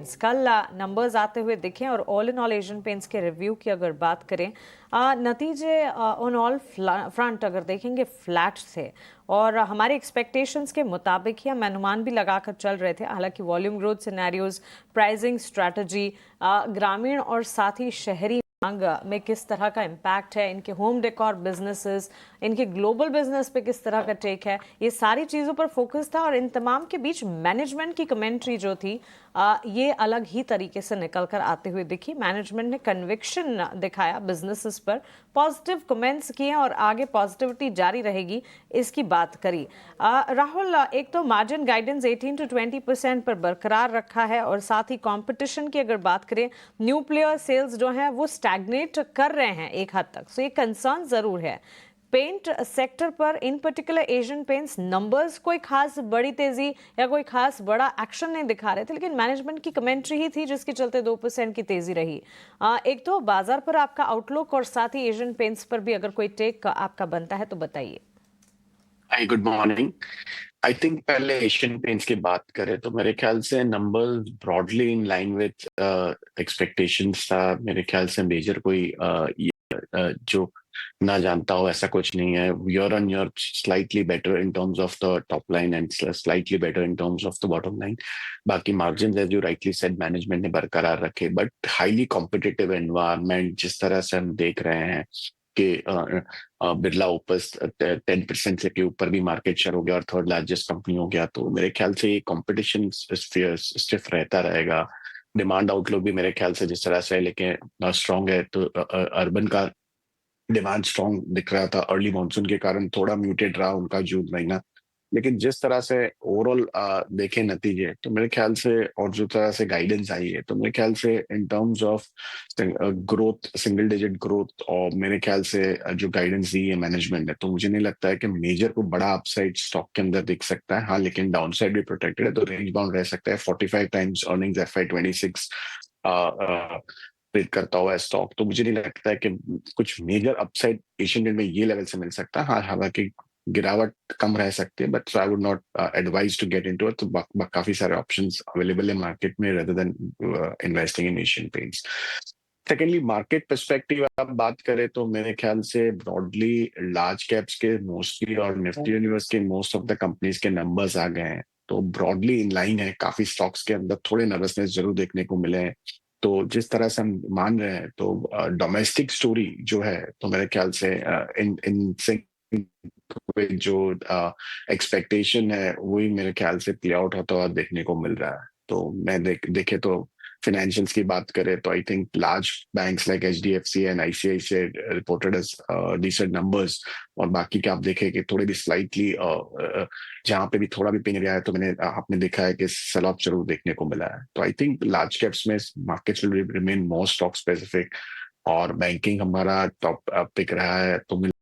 कल नंबर्स आते हुए दिखे और all in all Asian paints के रिव्यू की अगर बात करें, नतीजे ऑन ऑल फ्रंट अगर देखेंगे फ्लैट थे और हमारे एक्सपेक्टेशंस के मुताबिक ही हम अनुमान भी लगाकर चल रहे थे। हालांकि volume growth scenarios, pricing strategy, ग्रामीण और साथ ही शहरी मांग में किस तरह का इम्पैक्ट है, इनके होम डेकोर बिजनेसेस, इनके ग्लोबल बिजनेस पे किस तरह का टेक है, ये सारी चीज़ों पर फोकस था। और इन तमाम के बीच मैनेजमेंट की कमेंट्री जो थी ये अलग ही तरीके से निकल कर आते हुए दिखी। मैनेजमेंट ने कन्विक्शन दिखाया बिजनेसेस पर, पॉजिटिव कमेंट्स किए और आगे पॉजिटिविटी जारी रहेगी इसकी बात करी। राहुल, एक तो मार्जिन गाइडेंस 18 to 20% पर बरकरार रखा है और साथ ही कंपटीशन की अगर बात करें, न्यू प्लेयर सेल्स जो हैं वो स्टैग्नेट कर रहे हैं एक हद तक, सो ये कंसर्न जरूर है। पेंट सेक्टर पर इन पर्टिकुलर एशियन पेंट्स नंबर्स कोई खास बड़ी तेजी या कोई खास बड़ा एक्शन नहीं दिखा रहे थे, लेकिन मैनेजमेंट की कमेंट्री ही थी जिसके चलते 2% की तेजी रही। एक तो बाजार पर आपका आउटलुक और साथ ही एशियन पेंट्स पर भी अगर कोई टेक आपका बनता है तो बताइए। हाय, गुड मॉर्निंग। आई थिंक पहले एशियन पेंट्स की बात करें तो मेरे ख्याल से numbers broadly in line with expectations था। मेरे ख्याल से मेजर कोई जो ना जानता हो ऐसा कुछ नहीं है। Year on year slightly better in terms of the top line and slightly better in terms of the bottom line. बाकी margin as you rightly said management ने बरकरार रखे, बट हाईली कॉम्पिटिटिव एनवायरनमेंट जिस तरह से हम देख रहे हैं कि बिरला ओपस 10% से के ऊपर भी मार्केट शेयर हो गया और थर्ड लार्जेस्ट कंपनी हो गया, तो मेरे ख्याल से ये कंपटीशन स्टिफ रहता रहेगा। डिमांड आउटलुक भी मेरे ख्याल से जिस तरह से है लेकिन स्ट्रांग है, तो अर्बन का डिमांड स्ट्रांग दिख रहा था। अर्ली मानसून के कारण थोड़ा म्यूटेड रहा उनका जून महीना, लेकिन जिस तरह से ओवरऑल देखे नतीजे तो मेरे ख्याल से, और जो तरह से गाइडेंस आई है तो मेरे ख्याल से इन terms of growth, single digit growth, और मेरे ख्याल से जो गाइडेंस दी है मैनेजमेंट ने, तो मुझे नहीं लगता है कि मेजर को बड़ा अपसाइड स्टॉक के अंदर दिख सकता है। हाँ, लेकिन डाउन साइड भी प्रोटेक्टेड है, तो रेंज बाउंड रह सकता है। 45 टाइम्स अर्निंग्स FY26 ट्रेड करता हुआ है स्टॉक, तो मुझे नहीं लगता है कि कुछ मेजर अपसाइड एशियन डेट में ये लेवल से मिल सकता है। हाँ, हालांकि गिरावट कम रह सकती है, but I would not advise to get into it. तो काफी सारे ऑप्शंस अवेलेबल है मार्केट में rather than investing in Asian Paints. Secondly, market perspective आप बात करें तो मेरे ख्याल से ब्रॉडली लार्ज कैप्स के मोस्टली और निफ्टी यूनिवर्स के मोस्ट ऑफ द कंपनीज के नंबर्स आ गए हैं, तो ब्रॉडली इन लाइन है। काफी स्टॉक्स के अंदर थोड़े नर्वसनेस जरूर देखने को मिले हैं। तो जिस तरह से हम मान रहे हैं तो डोमेस्टिक स्टोरी जो है, तो मेरे ख्याल से इन इन जो एक्सपेक्टेशन है वही मेरे ख्याल से प्ले आउट होता हुआ देखने को मिल रहा है। तो मैं देखे तो फाइनेंशियल्स की बात करें तो I think large banks like HDFC and ICICI reported as decent numbers, और बाकी के आप देखें कि थोड़े भी स्लाइटली जहां पे भी थोड़ा भी पिंग रहा है तो आपने देखा है कि सेल ऑफ जरूर देखने को मिला है। तो आई थिंक लार्ज कैप्स में markets will remain more stock specific, और बैंकिंग हमारा टॉप पिक रहा है। तो